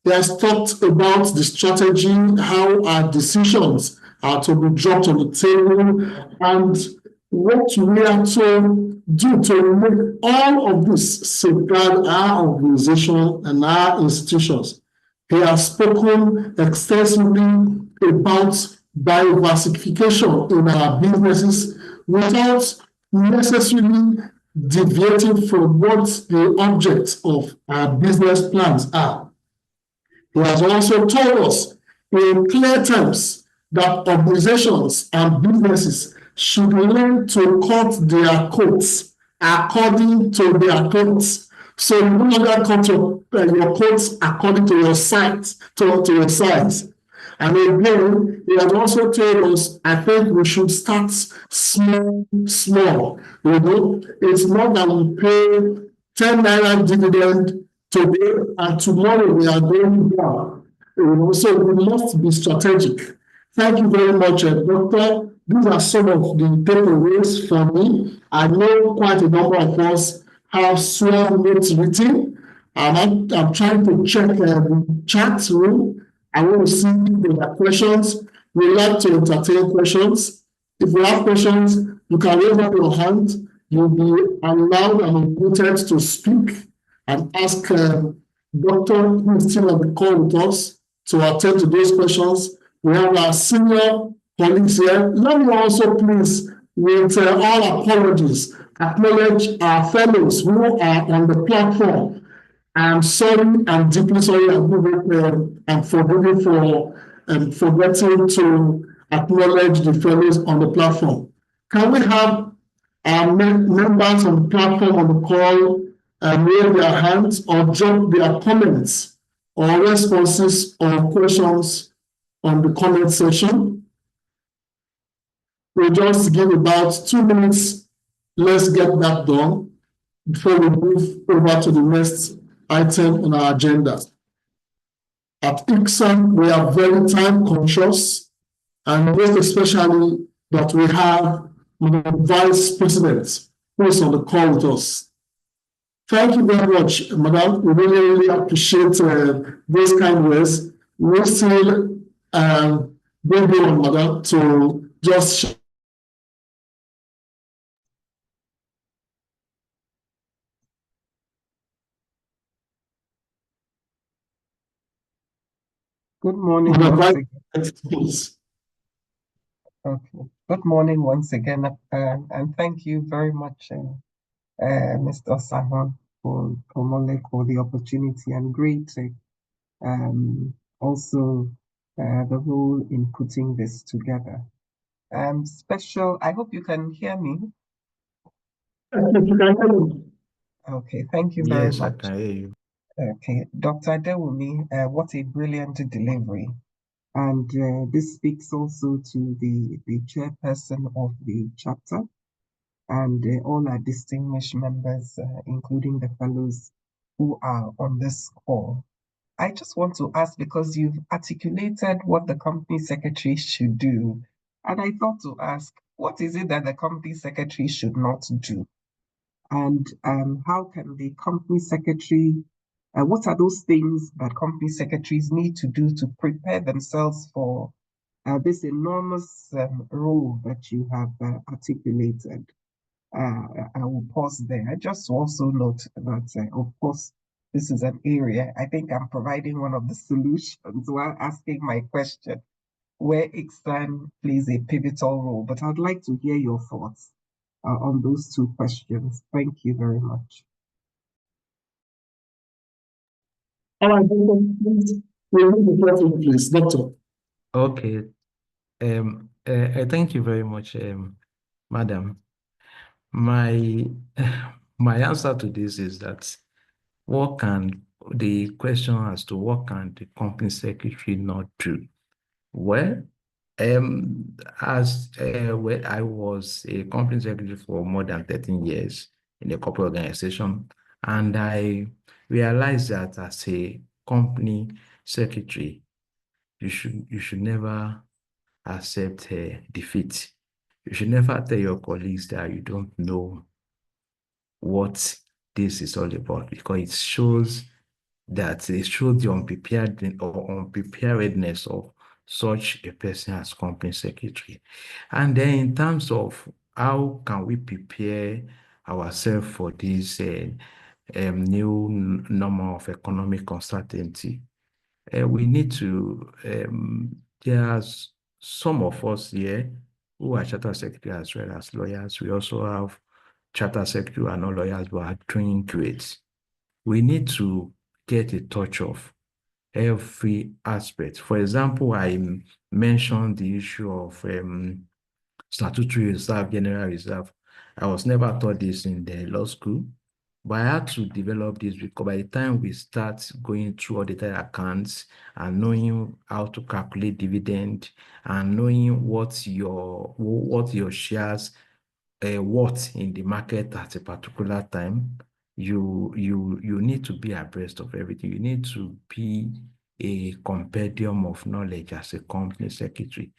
He has talked about the strategy, how our decisions are to be dropped on the table, and what we are to do to make all of this safeguard our organization and our institutions. He has spoken extensively about diversification in our businesses without necessarily deviating from what the objects of our business plans are. He has also told us in clear terms that organizations and businesses should learn to cut their coats according to their coats. So you no longer cut your coats according to your size, to your size. And again, he has also told us, I think we should start small. It's not that we pay 10 naira dividend today and tomorrow we are going down. So we must be strategic. Thank you very much, Doctor. These are some of the takeaways for me. I know quite a number of us have swell notes written. I'm trying to check the chat room. I want to see if there are questions. We like to entertain questions. If you have questions, you can raise up your hand. You'll be allowed and invited to speak and ask Doctor who is still on the call with us to attend to those questions. We have our senior colleagues here. Let me also please, with all apologies, acknowledge our fellows who are on the platform. I'm sorry, I'm deeply sorry, I'm forgiving for forgetting to acknowledge the fellows on the platform. Can we have our members on the platform on the call raise their hands or drop their comments or responses or questions on the comment section. We'll just give about 2 minutes. Let's get that done before we move over to the next item on our agenda. At ICSA, we are very time conscious, and most especially that we have the Vice President who is on the call with us. Thank you very much, Madam. We really appreciate those kind words. We still bring you on, Madam, to just Good morning once again. Okay. Good morning once again, and thank you very much, Mr. Sahon, for the opportunity, and great also the role in putting this together. Special. I hope you can hear me. Okay, thank you very Yes, I much. can hear you. Okay, Dr. Adewumi, what a brilliant delivery. And this speaks also to the chairperson of the chapter and all our distinguished members, including the fellows who are on this call. I just want to ask, because you've articulated what the company secretary should do, and I thought to ask, what is it that the company secretary should not do? And how can the company secretary, what are those things that company secretaries need to do to prepare themselves for this enormous role that you have articulated? I will pause there. I just also note that, of course, this is an area, I think I'm providing one of the solutions while asking my question, where ICSAN plays a pivotal role. But I'd like to hear your thoughts on those two questions. Thank you very much. all right, please. We'll move the floor, please, Doctor. Okay. Thank you very much, Madam. My my answer to this is that what can the question as to what can the company secretary not do? Well, as well, I was a company secretary for more than 13 years in a corporate organization, and I realized that as a company secretary, you should never accept defeat. You should never tell your colleagues that you don't know what this is all about, because it shows the unpreparedness of such a person as company secretary. And then in terms of how can we prepare ourselves for this new normal of economic uncertainty, we need to, there's some of us here who are chartered secretary as well as lawyers. We also have chartered secretary who are not lawyers but are doing great. We need to get a touch of every aspect. For example, I mentioned the issue of statutory reserve, general reserve. I was never taught this in the law school, but I had to develop this because by the time we start going through audited accounts and knowing how to calculate dividend and knowing what your shares worth in the market at a particular time, you need to be abreast of everything. You need to be a compendium of knowledge as a company secretary.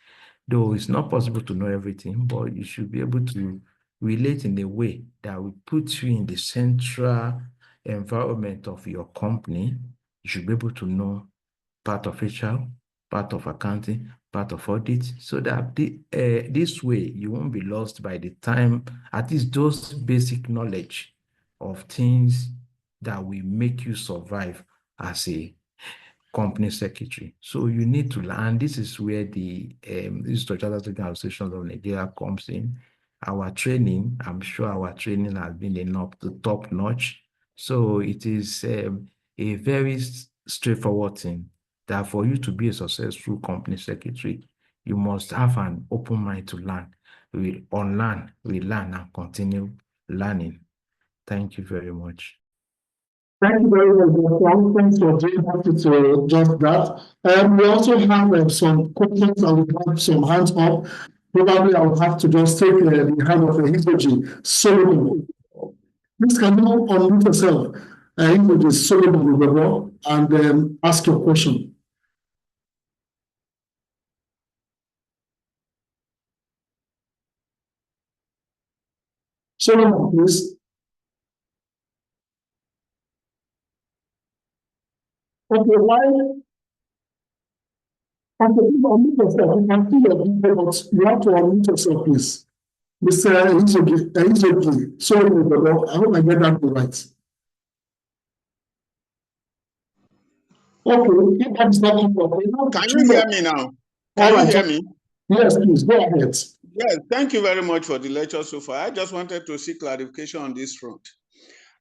Though it's not possible to know everything, but you should be able to relate in a way that will put you in the central environment of your company. You should be able to know part of HR, part of accounting, part of audit, so that this way you won't be lost by the time, at least those basic knowledge of things that will make you survive as a company secretary. So you need to learn. This is where the Institute of Chartered Associations of Nigeria comes in. Our training, I'm sure our training has been enough to top notch. So it is a very straightforward thing that for you to be a successful company secretary, you must have an open mind to learn. We learn and continue learning. Thank you very much. Thank you very much, Dr. Thanks for doing that to just that. We also have some questions and we have some hands up. Probably I will have to just take the hand of Isoji Solomon. Please can you unmute yourself, Isoji Solomon, and ask your question. Solomon, please. Okay, why? Okay, please unmute yourself. You can see your video, but you have to unmute yourself, please. Mr. Isoji Solomon, I hope I get that right. Okay, if that's not important. Can you hear me now? Can you hear me? Yes, please, go ahead. Yes, thank you very much for the lecture so far. I just wanted to seek clarification on this front.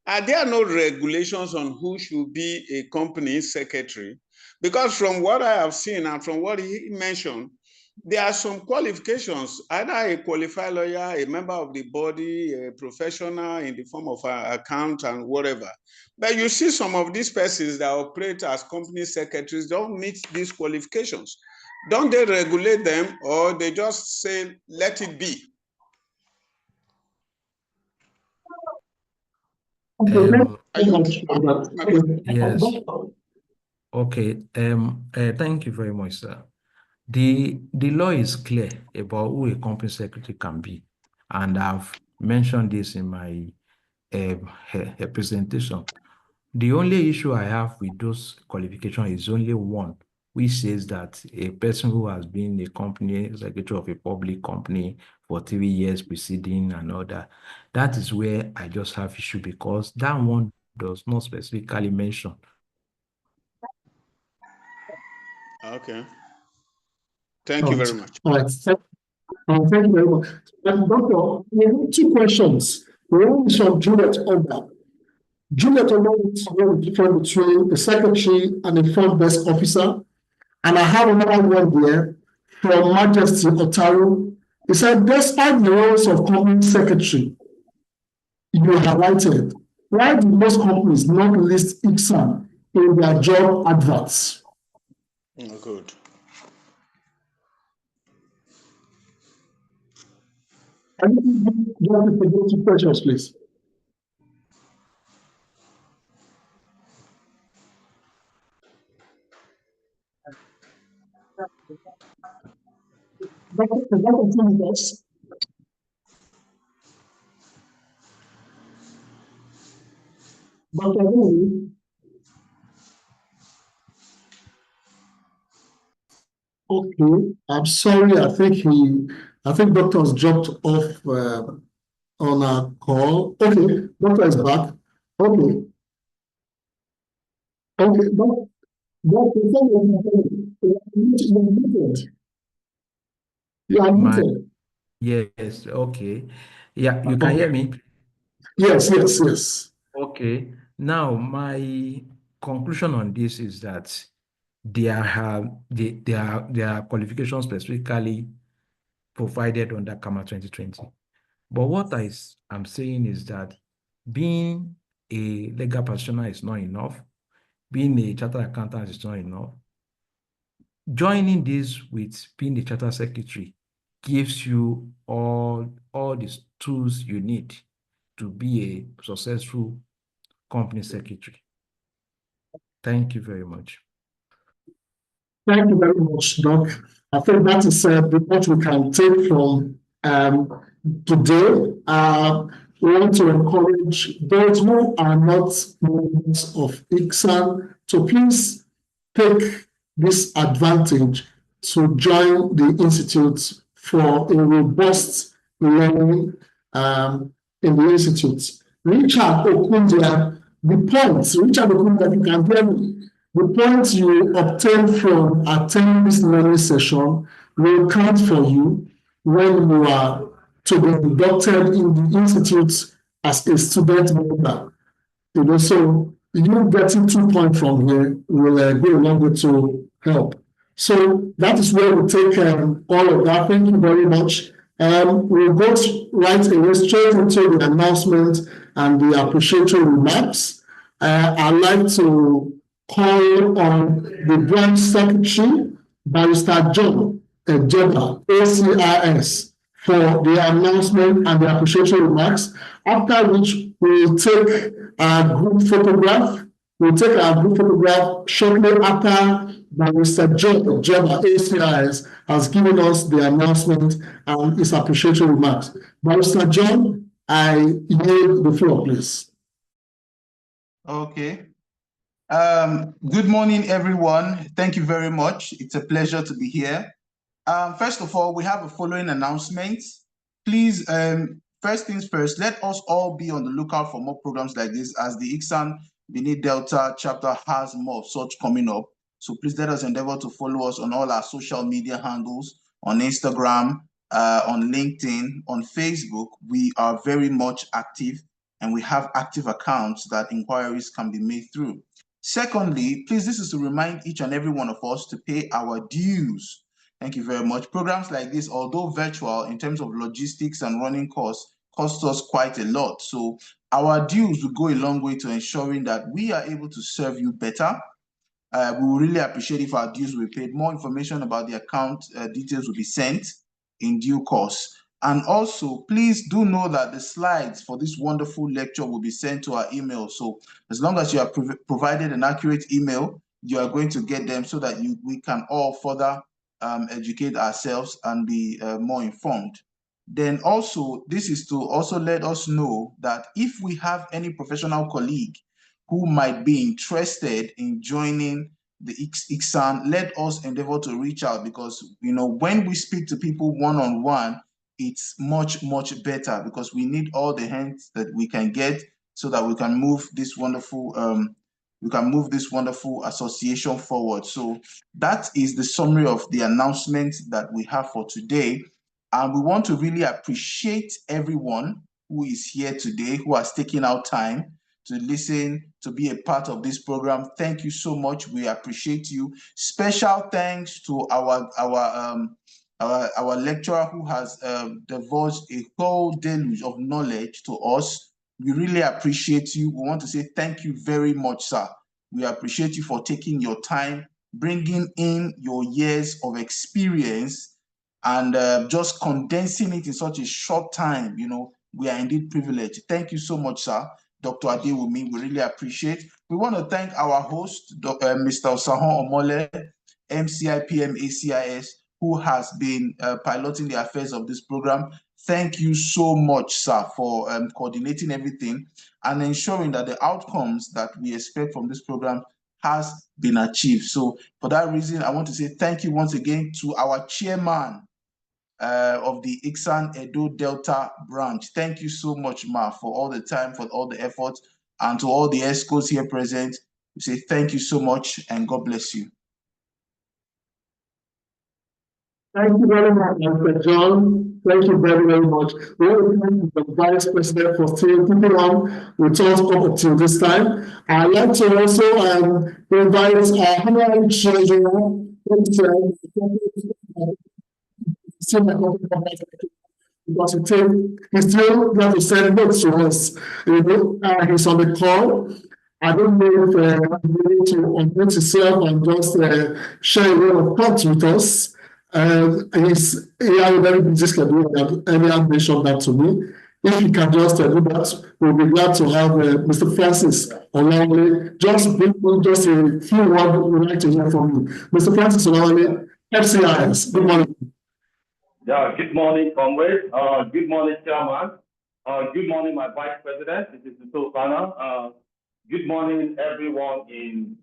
Are there no regulations on who should be a company secretary? Because from what I have seen and from what he mentioned, there are some qualifications, either a qualified lawyer, a member of the body, a professional in the form of an account and whatever. But you see some of these persons that operate as company secretaries don't meet these qualifications. Don't they regulate them, or they just say, let it be? Yes. Okay. Thank you very much, sir. The law is clear about who a company secretary can be, and I've mentioned this in my presentation. The only issue I have with those qualifications is only one, which says that a person who has been a company secretary of a public company for 3 years preceding and all that, that is where I just have issue, because that one does not specifically mention. Okay. Thank you very much. All right. Thank you very much. Doctor, we have two questions. One is from Juliet Oda. Juliet Oda is the difference between a secretary and a front desk officer. And I have another one here from Majesty Otaru. He said, despite the roles of company secretary you highlighted, why do most companies not list ICSAN in their job adverts? Oh, good. Can you give me 2 questions, please? Okay, I'm sorry. I think doctor has dropped off on our call. Okay, doctor is back. Okay, doctor, you are muted. Yes, okay. Yeah, you can hear me? Yes. Okay. Now, my conclusion on this is that there are qualifications specifically provided under CAMA 2020. But what I'm saying is that being a legal practitioner is not enough. Being a chartered accountant is not enough. Joining this with being a chartered secretary gives you all the tools you need to be a successful company secretary. Thank you very much. Thank you very much, Doc. I think that is what we can take from today. We want to encourage those who are not members of ICSAN to please take this advantage to join the Institute for a robust learning in the Institute. Richard Okundia, you can hear me. The points you obtain from attending this learning session will count for you when you are to be inducted in the Institute as a student member. So you getting 2 points from here will go a long way to help. So that is where we take all of that. Thank you very much. We'll go right away straight into the announcement and the appreciatory remarks. I'd like to call on the branch secretary, Barrister John Ejeba, ACIS, for the announcement and the appreciatory remarks, after which we will take a group photograph. We'll take our group photograph shortly after Barrister John Ejeba, ACIS, has given us the announcement and his appreciatory remarks. Barrister John, I yield the floor, please. Okay. Good morning, everyone. Thank you very much. It's a pleasure to be here. First of all, we have the following announcements. Please, first things first, let us all be on the lookout for more programs like this, as the ICSAN Benin Delta chapter has more of such coming up. So please let us endeavor to follow us on all our social media handles, on Instagram, on LinkedIn, on Facebook. We are very much active, and we have active accounts that inquiries can be made through. Secondly, please, this is to remind each and every one of us to pay our dues. Thank you very much. Programs like this, although virtual in terms of logistics and running costs, cost us quite a lot. So our dues will go a long way to ensuring that we are able to serve you better. We will really appreciate if our dues were paid. More information about the account details will be sent in due course. And also, please do know that the slides for this wonderful lecture will be sent to our email. So as long as you have provided an accurate email, you are going to get them so that we can all further educate ourselves and be more informed. Then also, this is to also let us know that if we have any professional colleague who might be interested in joining the ICSAN, let us endeavor to reach out, because when we speak to people one-on-one, it's much, much better, because we need all the hands that we can get so that we can move this wonderful association forward. So that is the summary of the announcement that we have for today. And we want to really appreciate everyone who is here today, who has taken out time to listen, to be a part of this program. Thank you so much. We appreciate you. Special thanks to our lecturer, who has divulged a whole deluge of knowledge to us. We really appreciate you. We want to say thank you very much, sir. We appreciate you for taking your time, bringing in your years of experience, and just condensing it in such a short time. We are indeed privileged. Thank you so much, sir. Dr. Adewumi, we really appreciate. We want to thank our host, Mr. Osahon Omole, MCIPM ACIS, who has been piloting the affairs of this program. Thank you so much, sir, for coordinating everything and ensuring that the outcomes that we expect from this program has been achieved. So for that reason, I want to say thank you once again to our chairman of the ICSAN Edo Delta branch. Thank you so much, Ma, for all the time, for all the effort, and to all the ESCOs here present. We say thank you so much, and God bless you. Thank you very much, Mr. John. Thank you very, very much. We want to thank the Vice President for staying on with us up until this time. I'd like to also invite our honorary treasurer, because he still got to send notes to us. He's on the call. I don't know if he's willing to unmute himself and just share a word of thoughts with us. He has a very busy schedule, and earlier mentioned that to me. If you can just do that, we'll be glad to have Mr. Francis Olawale. Just a few words we'd like to hear from you. Mr. Francis Olawale, FCIS, good morning. Yeah, good morning, comrades. Good morning, Chairman. Good morning, my Vice President. This is Mr. Okana. Good morning, everyone in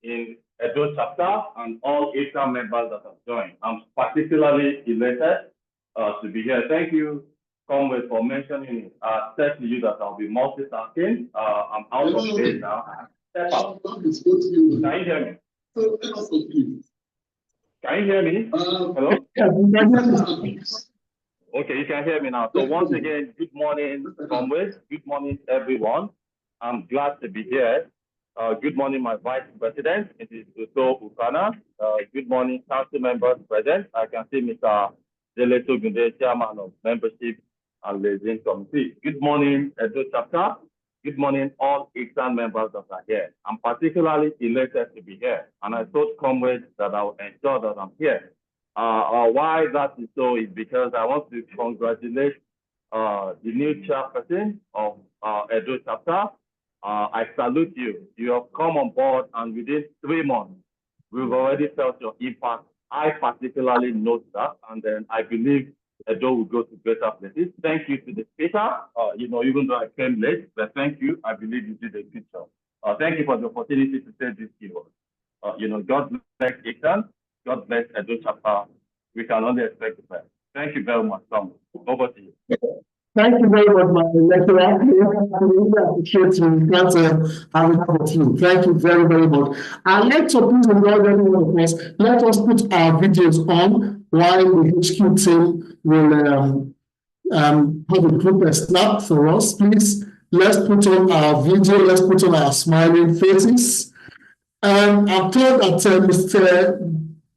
Edo chapter and all ICSAN members that have joined. I'm particularly elated to be here. Thank you, comrades, for mentioning it. I said to you that I'll be multitasking. I'm out of bed now. Step out. Can you hear me? Can you hear me? Hello? Okay, you can hear me now. So once again, good morning, comrades. Good morning, everyone. I'm glad to be here. Good morning, my Vice President. It is Uto Ukana. Good morning, council members present. I can see Mr. Deleto Gunde, Chairman of Membership and Liaison Committee. Good morning, Edo Chapter. Good morning, all ICSAN members that are here. I'm particularly elated to be here, and I told comrades that I will ensure that I'm here. Why that is so is because I want to congratulate the new chairperson of Edo chapter. I salute you. You have come on board, and within 3 months, we've already felt your impact. I particularly note that, and then I believe Edo will go to better places. Thank you to the speaker. Even though I came late, but thank you. I believe you did a good job. Thank you for the opportunity to say this keyword. God bless ICSAN. God bless Edo chapter. We can only expect the best. Thank you very much, Tom. Over to you. Thank you very much, my lecturer. I really appreciate you. That's how we have of you. Thank you very, very much. I'd like to please invite everyone of us. Let us put our videos on while the HQ team will have a group snap for us. Please, let's put on our video. Let's put on our smiling faces. I'm told that Mr.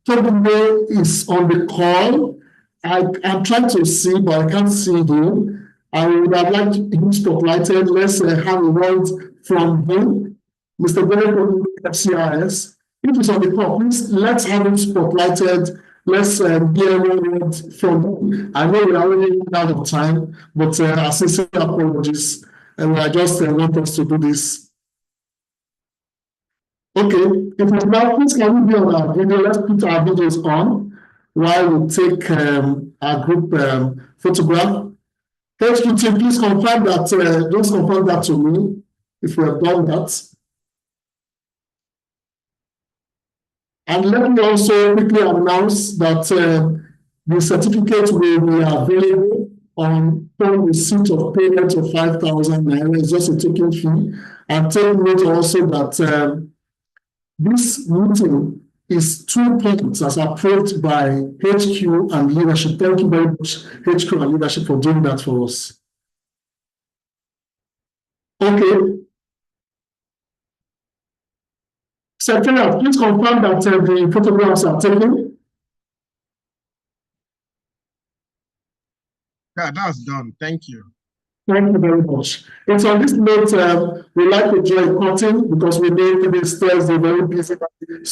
Tobimbo is on the call. I'm trying to see, but I can't see him. I would have liked him spotlighted. Let's have a word from him. Mr. Bennett, FCRS. If he's on the call, please let's have him spotlighted. Let's hear one word from him. I know we are already out of time, but our sincere apologies. And I just want us to do this. Okay, if it's now, please can we be on our video? Let's put our videos on while we take our group photograph. HQ team, please confirm that, just confirm that to me if we have done that. And let me also quickly announce that the certificate will be available on receipt of payment of 5,000 naira. It's just a token fee. And take note also that this meeting is 2 points as approved by HQ and leadership. Thank you very much, HQ and leadership, for doing that for us. Okay. Secretary, please confirm that the photographs are taken. Yeah, that's done. Thank you. Thank you very much. It's on this note, we like to draw a curtain because we know today's Thursday very busy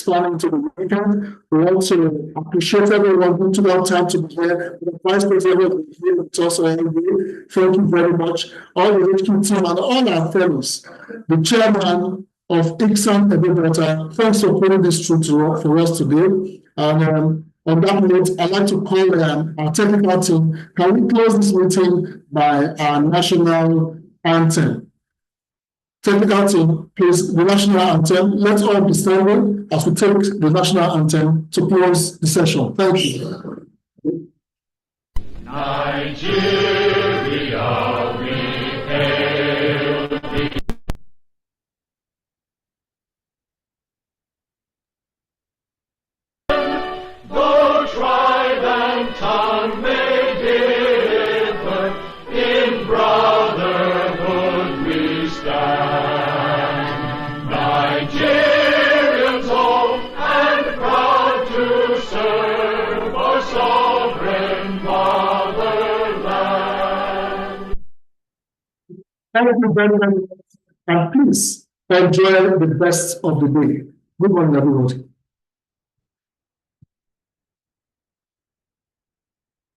planning to the weekend. We want to appreciate everyone who took out time to be here. The Vice President will be here with us anyway. Thank you very much. All the HQ team and all our fellows. The chairman of ICSAN Edo, thanks for putting this through for us today. And on that note, I'd like to call our technical team. Can we close this meeting by our national anthem? Technical team, please, the national anthem. Let's all be standing as we take the national anthem to close the session. Thank you. Nigeria, we hail thee. Though tribe and tongue may differ, in brotherhood we stand. Nigerians old and proud to serve our sovereign fatherland. Thank you very much. And please enjoy the best of the day. Good morning, everyone.